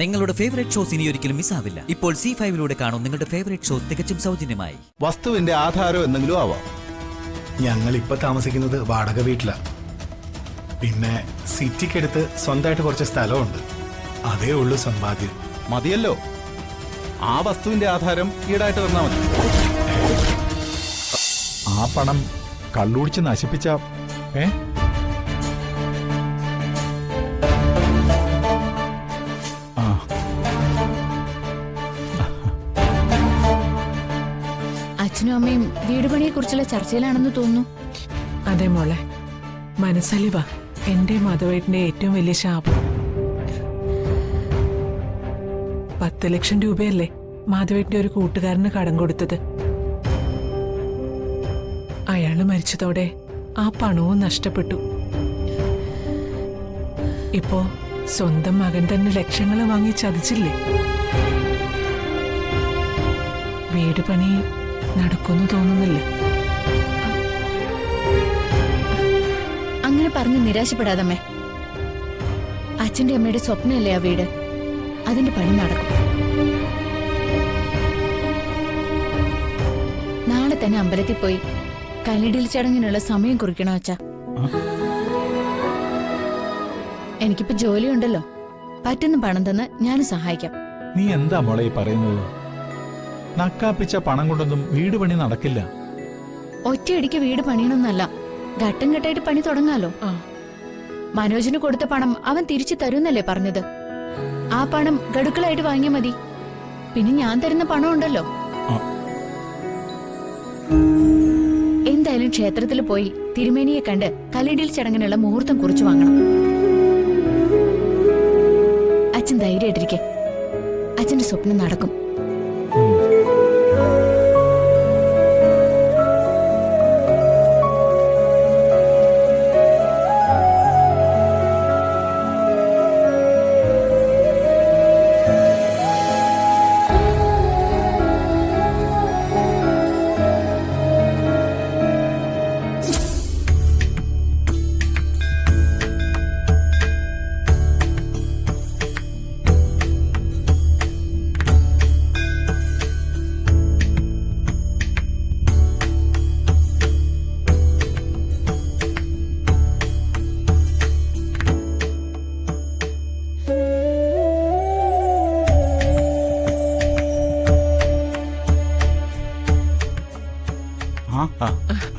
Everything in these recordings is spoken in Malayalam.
നിങ്ങളുടെ ഫേവറേറ്റ് ഷോസ് ഇനി ഒരിക്കലും മിസ്സാവില്ല. ഇപ്പോൾ C5 കാണും നിങ്ങളുടെ ഫേവറേറ്റ് ഷോസ് തികച്ചും സൗജന്യമായി. വസ്തുവിന്റെ ആധാരം എന്തെങ്കിലും ആവാം. ഞങ്ങൾ ഇപ്പൊ താമസിക്കുന്നത് വാടക വീട്ടിലാ. പിന്നെ സിറ്റിക്കടുത്ത് സ്വന്തമായിട്ട് കുറച്ച് സ്ഥലമുണ്ട്. അതേ ഉള്ളൂ സമ്പാദ്യം. മതിയല്ലോ. ആ വസ്തുവിന്റെ ആധാരം ഈടായിട്ട് തന്നാ മതി. ആ പണം കള്ളുടിച്ച് നശിപ്പിച്ച അച്ഛനും അമ്മയും വീട് പണിയെ കുറിച്ചുള്ള ചർച്ചയിലാണെന്ന് തോന്നുന്നു. അതെ മോളെ, മനസ്സലിവ എന്റെ മാധവേട്ടന്റെ ഏറ്റവും വലിയ ശാപം. 10 ലക്ഷം രൂപയല്ലേ മാധവേട്ടന്റെ ഒരു കൂട്ടുകാരന് കടം കൊടുത്തത്. അയാള് മരിച്ചതോടെ ആ പണവും നഷ്ടപ്പെട്ടു. ഇപ്പോ സ്വന്തം മകൻ തന്നെ ലക്ഷങ്ങൾ വാങ്ങി ചതിച്ചില്ലേ. വീട് പണി നടക്കുന്നു തോന്നുന്നില്ല. അങ്ങനെ പറഞ്ഞ് നിരാശപ്പെടാതമ്മേ. അച്ഛന്റെ അമ്മയുടെ സ്വപ്നമല്ലേ ആ വീട്. അതിന്റെ പണി നടക്കും. നാളെ തന്നെ അമ്പലത്തിൽ പോയി കല്ലിടിൽ ചടങ്ങിനുള്ള സമയം കുറിക്കണോ അച്ഛാ? എനിക്കിപ്പോ ജോലിയുണ്ടല്ലോ. പറ്റുന്ന പണം തന്ന് ഞാനും സഹായിക്കാം. നീ എന്താ മോളെ പറയുന്നത്? നക്കാപ്പിച്ച പണം കൊണ്ടൊന്നും വീട് പണി നടക്കില്ല. ഒറ്റയടിക്ക് വീട് പണിയണമെന്നല്ല, ഘട്ടം ഘട്ടമായിട്ട് പണി തുടങ്ങാലോ. മനോജിന് കൊടുത്ത പണം അവൻ തിരിച്ചു തരുന്നല്ലേ പറഞ്ഞത്. ആ പണം ഗഡുക്കളായിട്ട് വാങ്ങിയാ മതി. പിന്നെ ഞാൻ തരുന്ന പണം ഉണ്ടല്ലോ. എന്തായാലും ക്ഷേത്രത്തിൽ പോയി തിരുമേനിയെ കണ്ട് കല്ലിടിൽ ചടങ്ങിനുള്ള മുഹൂർത്തം കുറിച്ചു വാങ്ങണം. അച്ഛൻ ധൈര്യമായിട്ടിരിക്കെ. അച്ഛന്റെ സ്വപ്നം നടക്കും.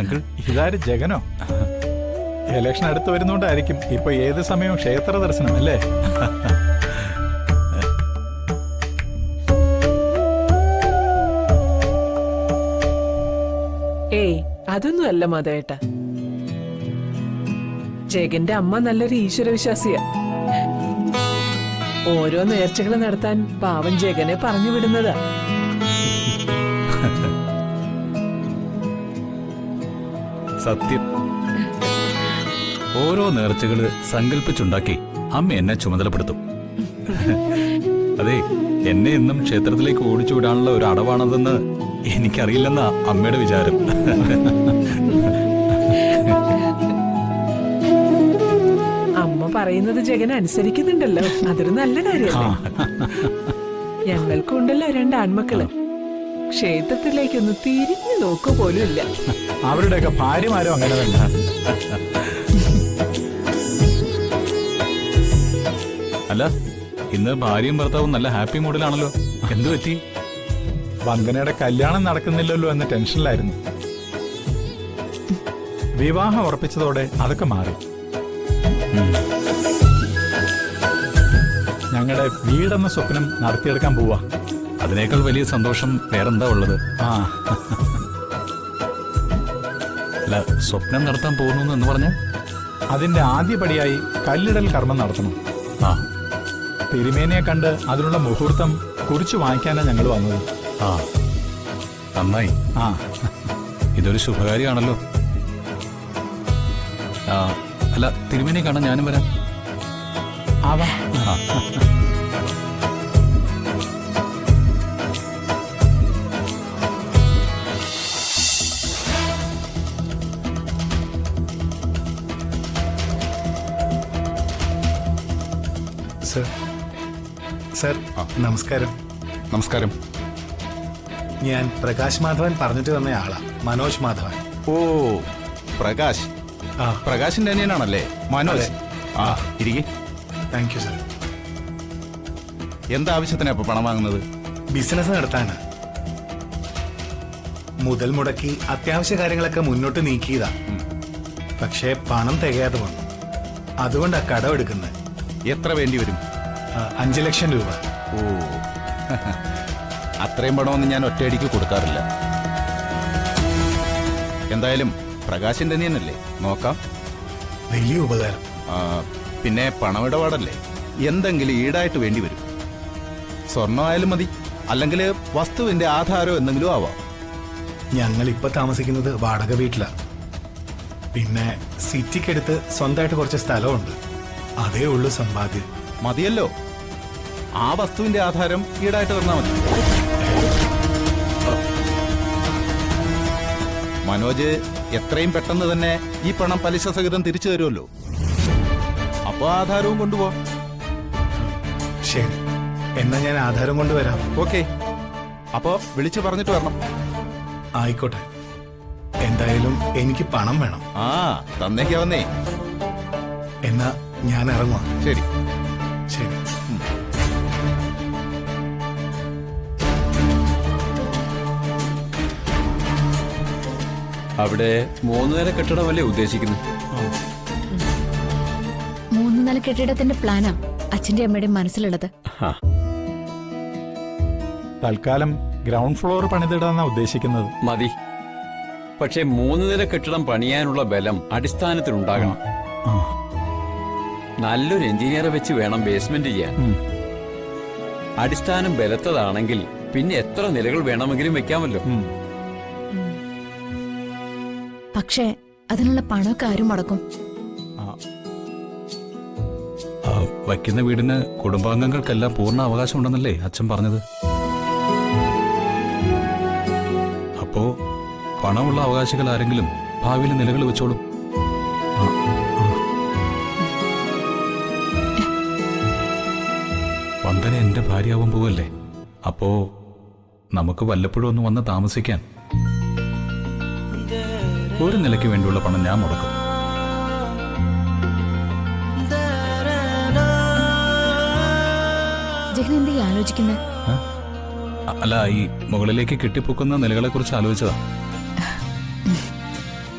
അങ്കിൾ, ഇതാര് ജഗനോ? ഇലക്ഷൻ അടുത്ത് വരുന്നോണ്ടായിരിക്കും ഇപ്പൊ ഏത് സമയവും ക്ഷേത്ര ദർശനം അല്ലേ? ഏയ്, അതൊന്നും അല്ല മാധവേട്ട. ജഗന്റെ അമ്മ നല്ലൊരു ഈശ്വരവിശ്വാസിയാ. ഓരോ നേർച്ചകൾ നടത്താൻ പാവൻ ജഗനെ പറഞ്ഞു വിടുന്നതാ. സത്യം. ഓരോ നേർച്ചകള് സങ്കല്പിച്ചുണ്ടാക്കി അമ്മ എന്നെ ചുമതലപ്പെടുത്തും. അതെ, എന്നെ എന്നും ക്ഷേത്രത്തിലേക്ക് ഓടിച്ചു വിടാനുള്ള ഒരു അടവാണതെന്ന് എനിക്കറിയില്ലെന്നാ അമ്മയുടെ വിചാരം. അമ്മ പറയുന്നത് ജഗൻ അനുസരിക്കുന്നുണ്ടല്ലോ, അതൊരു നല്ല കാര്യമല്ലേ. ഞങ്ങൾക്കുണ്ടല്ലോ 2 ആൺമക്കള്. ക്ഷേത്രത്തിലേക്കൊന്ന് തിരിഞ്ഞു നോക്കു പോലും ഇല്ല. അവരുടെയൊക്കെ ഭാര്യമാരും അങ്ങനെ തന്നെ. അല്ല, ഇന്ന് ഭാര്യയും ഭർത്താവും നല്ല ഹാപ്പി മൂഡിലാണല്ലോ. എന്തു പറ്റി? വന്ദനയുടെ കല്യാണം നടക്കുന്നില്ലല്ലോ എന്ന ടെൻഷനിലായിരുന്നു. വിവാഹം ഉറപ്പിച്ചതോടെ അതൊക്കെ മാറി. ഞങ്ങളുടെ വീടെന്ന സ്വപ്നം നടത്തിയെടുക്കാൻ പോവാ. അതിനേക്കാൾ വലിയ സന്തോഷം വേറെന്താ ഉള്ളത്? അല്ല, സ്വപ്നം നടത്താൻ പോകുന്നു എന്ന് പറഞ്ഞ അതിന്റെ ആദ്യപടിയായി കല്ലിടൽ കർമ്മം നടത്തണം. തിരുമേനിയെ കണ്ട് അതിനുള്ള മുഹൂർത്തം കുറിച്ചു വാങ്ങിക്കാനാണ് ഞങ്ങൾ വന്നത്. നന്നായി. ഇതൊരു ശുഭകാര്യമാണല്ലോ. അല്ല, തിരുമേനിയെ കാണാൻ ഞാനും വരാം. സർ നമസ്കാരം. നമസ്കാരം. ഞാൻ പ്രകാശ് മാധവൻ പറഞ്ഞിട്ട് വന്ന ആളാ, മനോജ് മാധവൻ. ഓ, പ്രകാശ്. ആ പ്രകാശിന്റെ അനിയനാണല്ലേ മനോജ്? അതെ. ആ, ഇരിക്കെ. Thank you sir. എന്താവശ്യത്തിനാ ഇപ്പൊ പണം വാങ്ങുന്നത്? ബിസിനസ് നടത്താനാ. മുതൽ മുടക്കി അത്യാവശ്യ കാര്യങ്ങളൊക്കെ മുന്നോട്ട് നീക്കിയതാ. പക്ഷേ പണം തികയാതെ വന്നു. അതുകൊണ്ടാ കടമെടുക്കുന്നത്. എത്ര വേണ്ടി വരും? 5 ലക്ഷം രൂപ. ഓ, അത്രയും പണമൊന്നും ഞാൻ ഒറ്റയടിക്ക് കൊടുക്കാറില്ല. എന്തായാലും പ്രകാശിന്റെ അനിയനല്ലേ, നോക്കാം. വലിയ ഉപകാരം. ആ, പിന്നെ പണമിടപാടല്ലേ, എന്തെങ്കിലും ഈടായിട്ട് വേണ്ടി വരും. സ്വർണ്ണമായാലും മതി, അല്ലെങ്കിൽ വസ്തുവിന്റെ ആധാരം എന്തെങ്കിലും ആവാം. ഞങ്ങൾ ഇപ്പൊ താമസിക്കുന്നത് വാടക വീട്ടിലാ. പിന്നെ സിറ്റിക്കടുത്ത് സ്വന്തമായിട്ട് കുറച്ച് സ്ഥലമുണ്ട്. അതേ ഉള്ളൂ സമ്പാദ്യം. മതിയല്ലോ, ആ വസ്തുവിന്റെ ആധാരം ഈടായിട്ട് തന്നാൽ മതി. മനോജ് എത്രയും പെട്ടെന്ന് തന്നെ ഈ പണം പലിശ സഹിതം തിരിച്ചു തരുമല്ലോ. അപ്പൊ ആധാരവും കൊണ്ടുപോവാം. ശരി, എന്നാ ഞാൻ ആധാരം കൊണ്ടുവരാം. ഓക്കെ, അപ്പോ വിളിച്ചു പറഞ്ഞിട്ട് വരണം. ആയിക്കോട്ടെ. എന്തായാലും എനിക്ക് പണം വേണം. ആ, തന്നേക്കാവുന്നേ. എന്നാ ഞാൻ ഇറങ്ങുക. ശരി. ശരി. അവിടെ 3 നില കെട്ടിടമല്ലേ ഉദ്ദേശിക്കുന്നത്? 3 നില കെട്ടിടത്തിന്റെ പ്ലാനാ അച്ഛന്റെ അമ്മയുടെയും മനസ്സിലുള്ളത്. തൽക്കാലം ഗ്രൗണ്ട് ഫ്ലോർ പണിതിടാന്നാ ഉദ്ദേശിക്കുന്നത്. മതി. പക്ഷേ 3 നില കെട്ടിടം പണിയാനുള്ള ബലം അടിസ്ഥാനത്തിലുണ്ടാകണം. നല്ലൊരു എഞ്ചിനീയറെ വെച്ച് വേണം ബേസ്മെന്റ് ചെയ്യാൻ. അടിസ്ഥാനം ബലത്തതാണെങ്കിൽ പിന്നെ എത്ര നിലകൾ വേണമെങ്കിലും വെക്കാമല്ലോ. പക്ഷേ അതിനുള്ള പണമൊക്കെ ആരും മുടക്കും? വയ്ക്കുന്ന വീടിന് കുടുംബാംഗങ്ങൾക്കെല്ലാം പൂർണ്ണ അവകാശം ഉണ്ടെന്നല്ലേ അച്ഛൻ പറഞ്ഞത്? അപ്പോ പണമുള്ള അവകാശികൾ ആരെങ്കിലും ഭാവിയിൽ നിലകൾ വെച്ചോളും. വന്ദന എന്റെ ഭാര്യയാവാൻ പോവല്ലേ. അപ്പോ നമുക്ക് വല്ലപ്പോഴും ഒന്ന് വന്ന് താമസിക്കാൻ. ഒരു നിലയ്ക്ക് വേണ്ടിയുള്ള പണം ഞാൻ മുടക്കും. ജഗൻ എന്താ ആലോചിക്കുന്നത്? അല്ല, ഈ മുകളിലേക്ക് കെട്ടിപ്പൊക്കുന്ന നിലകളെ കുറിച്ച് ആലോചിച്ചതാ.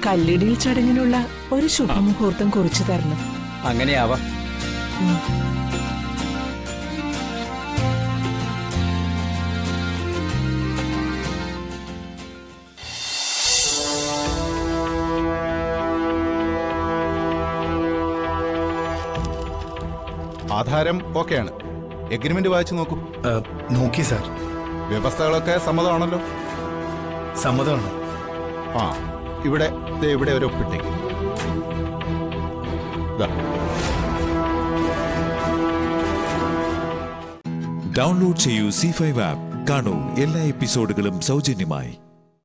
കല്ലിടിയിൽ ചടങ്ങിനുള്ള ഒരു ശുഭമുഹൂർത്തം കുറിച്ചു തരണം. അങ്ങനെയാവാം. ആധാരം ഓക്കെയാണ്. എഗ്രിമെന്റ് വായിച്ചു നോക്കൂ. നോക്കി സാർ. വ്യവസ്ഥകളൊക്കെ സമ്മതമാണല്ലോ? സമ്മതമാണ്. ആ, ഇവിടെ ഇവിടെ ഒരു ഒപ്പിട്ടേക്ക്. ഡൗൺലോഡ് ചെയ്യൂ C5 ആപ്പ്. കാണൂ എല്ലാ എപ്പിസോഡുകളും സൗജന്യമായി.